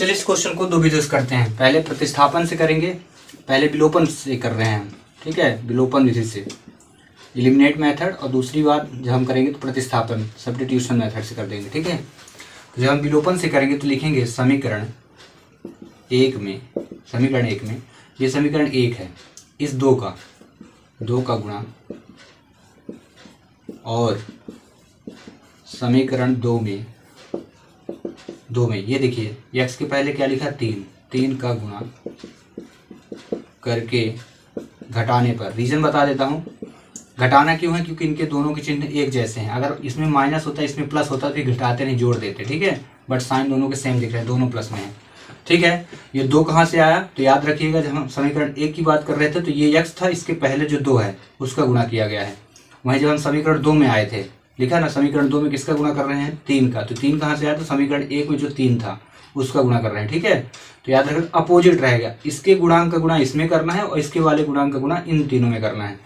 चलिए इस क्वेश्चन को दो विधियों से करते हैं। पहले प्रतिस्थापन से करेंगे, पहले विलोपन से कर रहे हैं हम, ठीक है, विलोपन विधि से, एलिमिनेट मेथड, और दूसरी बात जब हम करेंगे तो प्रतिस्थापन सब्स्टिट्यूशन मेथड से कर देंगे, ठीक है। तो जब हम विलोपन से करेंगे तो लिखेंगे समीकरण एक में, ये समीकरण एक है, इस दो का गुणा, और समीकरण दो में ये देखिए x के पहले क्या लिखा, 3 का गुणा करके घटाने पर, रीजन बता देता हूँ। घटाना क्यों है, क्योंकि इनके दोनों के चिन्ह एक जैसे हैं। अगर इसमें माइनस होता, इसमें प्लस होता, फिर घटाते नहीं, जोड़ देते, ठीक है। बट साइन दोनों के सेम दिख रहे हैं, दोनों प्लस में है, ठीक है। ये 2 कहाँ से आया, तो याद रखिएगा जब हम समीकरण एक की बात कर रहे थे तो ये x था, इसके पहले जो 2 है उसका गुणा किया गया है। वहीं जब हम समीकरण 2 में आए थे, लिखा ना, समीकरण 2 में किसका गुणा कर रहे हैं, 3 का। तो 3 कहाँ से आया, तो समीकरण 1 में जो 3 था उसका गुणा कर रहे हैं, ठीक है। तो याद रखें अपोजिट रहेगा, इसके गुणांक का गुणा इसमें करना है और इसके वाले गुणांक का गुणा इन तीनों में करना है।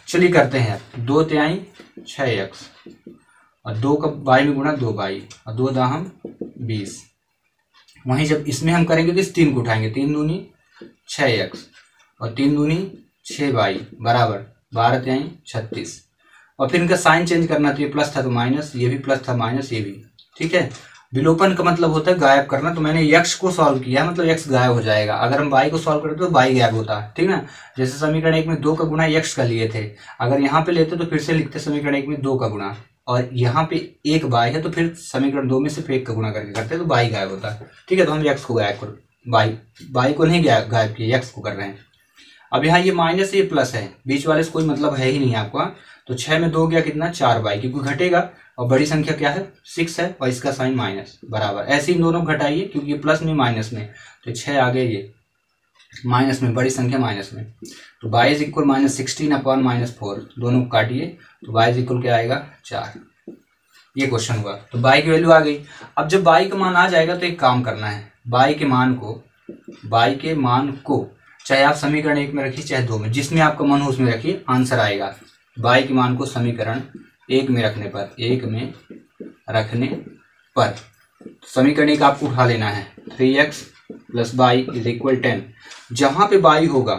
चलिए करते हैं। 2 तिहाई 6x और 2 का बाई में गुणा 2y और 2 दाहम 20। वहीं जब इसमें हम करेंगे तो इस 3 को उठाएंगे, 3 दूनी 6x और 3 दूनी 6y बराबर 12 तिहाई 36। और फिर इनका साइन चेंज करना, तो ये प्लस था तो माइनस, ये भी प्लस था माइनस ये भी, ठीक है। विलोपन का मतलब होता है गायब करना। तो मैंने x को सॉल्व किया, मतलब x गायब हो जाएगा। अगर हम y को सॉल्व करते तो y गायब होता है, ठीक ना। जैसे समीकरण 1 में 2 का गुणा x का लिए थे, अगर यहाँ पे लेते तो फिर से लिखते समीकरण 1 में 2 का गुणा, और यहाँ पे एक y है तो फिर समीकरण 2 में सिर्फ 1 का गुणा करके करते तो y गायब होता है, ठीक है। तो हम x को गायब कर, y को नहीं गायब किया, x को कर रहे हैं। अब यहाँ ये माइनस ये प्लस है, बीच वाले से कोई मतलब है ही नहीं आपका। तो 6 में 2 गया कितना, 4y, क्योंकि घटेगा और बड़ी संख्या क्या है 6 है और इसका साइन माइनस बराबर। ऐसे ही दोनों घटाइए, क्योंकि ये प्लस में माइनस में, तो 6 आ गए ये माइनस में, बड़ी संख्या माइनस में। तो y इज इक्वल -16/-4, दोनों को काटिए तो y इज इक्वल क्या आएगा 4। ये क्वेश्चन हुआ। तो y की वैल्यू आ गई। अब जब y का मान आ जाएगा तो एक काम करना है, y के मान को चाहे आप समीकरण 1 में रखिए चाहे 2 में, जिसमें आपका मन हो उसमें रखिए, आंसर आएगा। y के मान को समीकरण 1 में रखने पर, समीकरण 1 आपको उठा लेना है, 3x + y = 10। जहां पे y होगा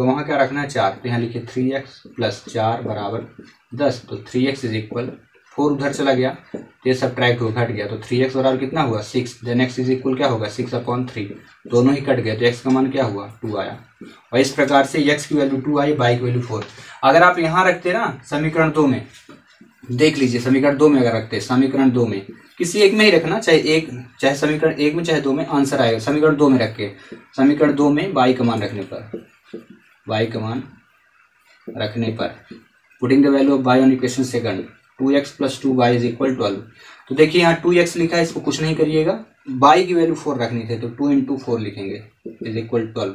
वहां क्या रखना है, 4। तो यहाँ लिखिए 3x + 4 = 10। तो 3x = 4 उधर चला गया तो ये सब्ट्रैक्ट हो घट गया, तो 3x बराबर कितना हुआ 6। देन x = क्या होगा 6/3, दोनों ही कट गए तो x का मान क्या हुआ 2 आया। और इस प्रकार से x की वैल्यू 2 आई, y की वैल्यू 4। अगर आप यहाँ रखते ना समीकरण 2 में, देख लीजिए समीकरण 2 में अगर रखते, समीकरण 2 में किसी एक में ही रखना, चाहे समीकरण 1 में चाहे 2 में, आंसर आएगा। समीकरण 2 में रख के, समीकरण 2 में y का मान रखने पर, putting the value of y on equation second, 2x + 2y = 12। तो देखिए यहाँ 2x लिखा है, इसको कुछ नहीं करिएगा, y की वैल्यू 4 रखनी थी तो 2 × 4 लिखेंगे = 12।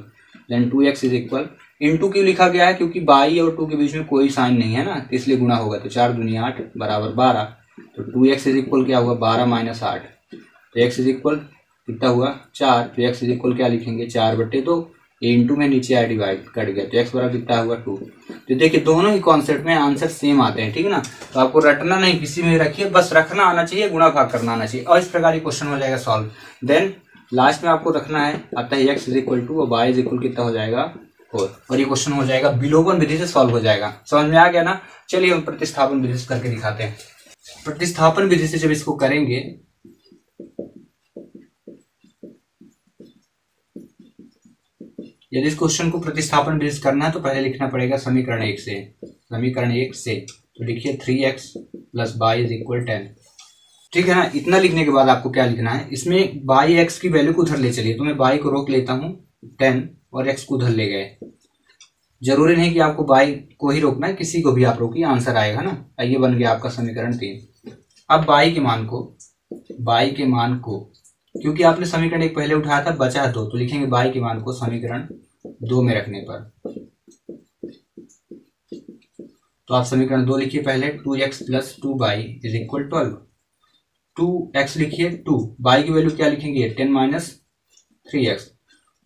देन 2x = इंटू क्यों लिखा गया है, क्योंकि y और 2 के बीच में कोई साइन नहीं है ना, तो इसलिए गुणा होगा। तो 4 दूनी 8 बराबर 12। तो 2x = क्या हुआ 12 - 8, तो x = कितना हुआ 4। तो x = क्या लिखेंगे 4/2, ये इंटू में नीचे आई डिवाइड कट गया, तो x बराबर कितना हुआ 2। तो देखिए दोनों ही कॉन्सेप्ट में आंसर सेम आते हैं, ठीक है ना। तो आपको रटना नहीं, किसी में रखिए, बस रखना आना चाहिए, गुणा भाग करना आना चाहिए, और इस प्रकार ये क्वेश्चन हो जाएगा सॉल्व। देन लास्ट में आपको रखना है, अतः x = 2 और y = कितना हो जाएगा 4, और ये क्वेश्चन हो जाएगा विलोपन विधि से सॉल्व हो जाएगा। समझ में आ गया ना। चलिए हम प्रतिस्थापन विधि से करके दिखाते हैं। प्रतिस्थापन विधि से जब इसको करेंगे, यदि इस क्वेश्चन को प्रतिस्थापन विधि से करना है तो पहले लिखना पड़ेगा समीकरण 1 से। तो लिखिए 3x + y = 10, ठीक है ना। इतना लिखने के बाद आपको क्या लिखना है, इसमें y x की वैल्यू को उधर ले चलिए। तो मैं y को रोक लेता हूँ 10 और x को उधर ले गए। जरूरी नहीं कि आपको y को ही रोकना है, किसी को भी आप रोकिए, आंसर आएगा ना। ये बन गया आपका समीकरण 3। अब y के मान को क्योंकि आपने समीकरण 1 पहले उठाया था, बचा 2, तो लिखेंगे y के मान को समीकरण 2 में रखने पर। तो आप समीकरण 2 लिखिए पहले, 2x + 2y = 12। 2x लिखिए 2, y की वैल्यू क्या लिखेंगे 10 - 3x,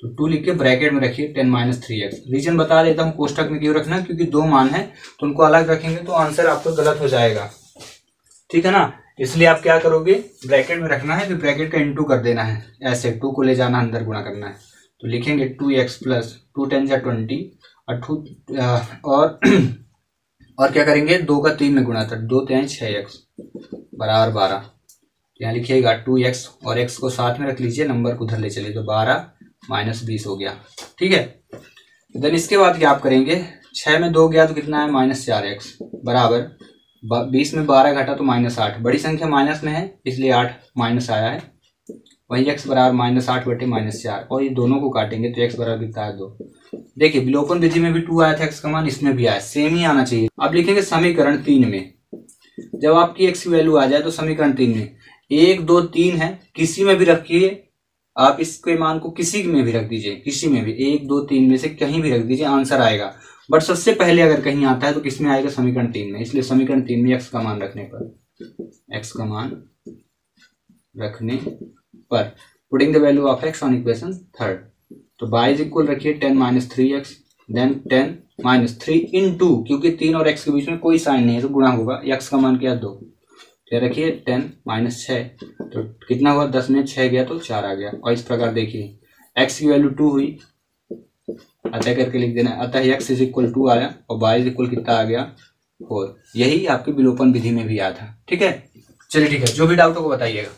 तो 2 लिख के ब्रैकेट में रखिए 10 - 3x। रीजन बता देता हूँ कोष्टक में क्यों रखना, क्योंकि 2 मान है तो उनको अलग रखेंगे तो आंसर आपका गलत हो जाएगा, ठीक है ना। इसलिए आप क्या करोगे, ब्रैकेट में रखना है, फिर ब्रैकेट का इनटू कर देना है, ऐसे 2 को ले जाना अंदर गुणा करना है। तो लिखेंगे 2x प्लस 2 10 जा 20 और क्या करेंगे, 2 का 3 में गुणा था, 2 3 6x बराबर 12। यहाँ लिखिएगा 2x और x को साथ में रख लीजिए, नंबर को उधर ले चलिए, तो 12 माइनस 20 हो गया। ठीक है, देन इसके बाद क्या आप करेंगे, 6 में 2 गया तो कितना है -4x बराबर 20 में 12 घटा तो -8, बड़ी संख्या माइनस में है इसलिए 8 माइनस आया है। वही x बराबर -8 बटे -4, और ये दोनों को काटेंगे तो x बराबर कितना है 2। देखिए विलोपन विधि में भी 2 आया था x का मान, इसमें भी आया, सेम ही आना चाहिए। अब लिखेंगे समीकरण 3 में, जब आपकी x की वैल्यू आ जाए तो समीकरण 3 में 1 2 3 है, किसी में भी रखिए आप, इसके मान को किसी में भी रख दीजिए, किसी में भी 1 2 3 में से कहीं भी रख दीजिए, आंसर आएगा। बट सबसे पहले अगर कहीं आता है तो किसमें आएगा, समीकरण 3 में। इसलिए समीकरण 3 में x का मान रखने पर, x का मान रखने पर putting the value of x on equation 3, तो y इज इक्वल रखिए 10 minus 3x, then 10 minus 3 into, क्योंकि 3 और x के बीच में कोई साइन नहीं है तो गुणा होगा, x का मान क्या 2, तो रखिए 10 माइनस 6, तो कितना हुआ, 10 में 6 गया तो 4 आ गया। और इस प्रकार देखिए x की वैल्यू 2 हुई, अतः करके लिख देना, अतः x इज इक्वल 2 आया और y इज इक्वल कितना आ गया 4। यही आपकी विलोपन विधि में भी आया था। ठीक है, चलिए ठीक है, जो भी डाउट हो बताइएगा।